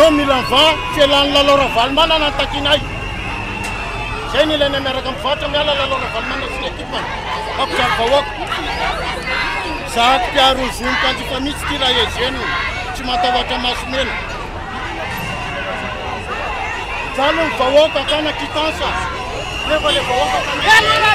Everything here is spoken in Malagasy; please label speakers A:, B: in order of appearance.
A: no mila va fialan'ny lalao Ravalomana nantakinay. Zay ny ilaina miaraka mivatra miala lalao Ravalomana sy ny ekipany. Mampijaly vahoaka. Zahako mpiaro ny zoniko anjifa mihitsy ty raha ezeny tsy matahotra masomena. Jalo ny vahoaka kana kitansa. Nefa le vahoaka kana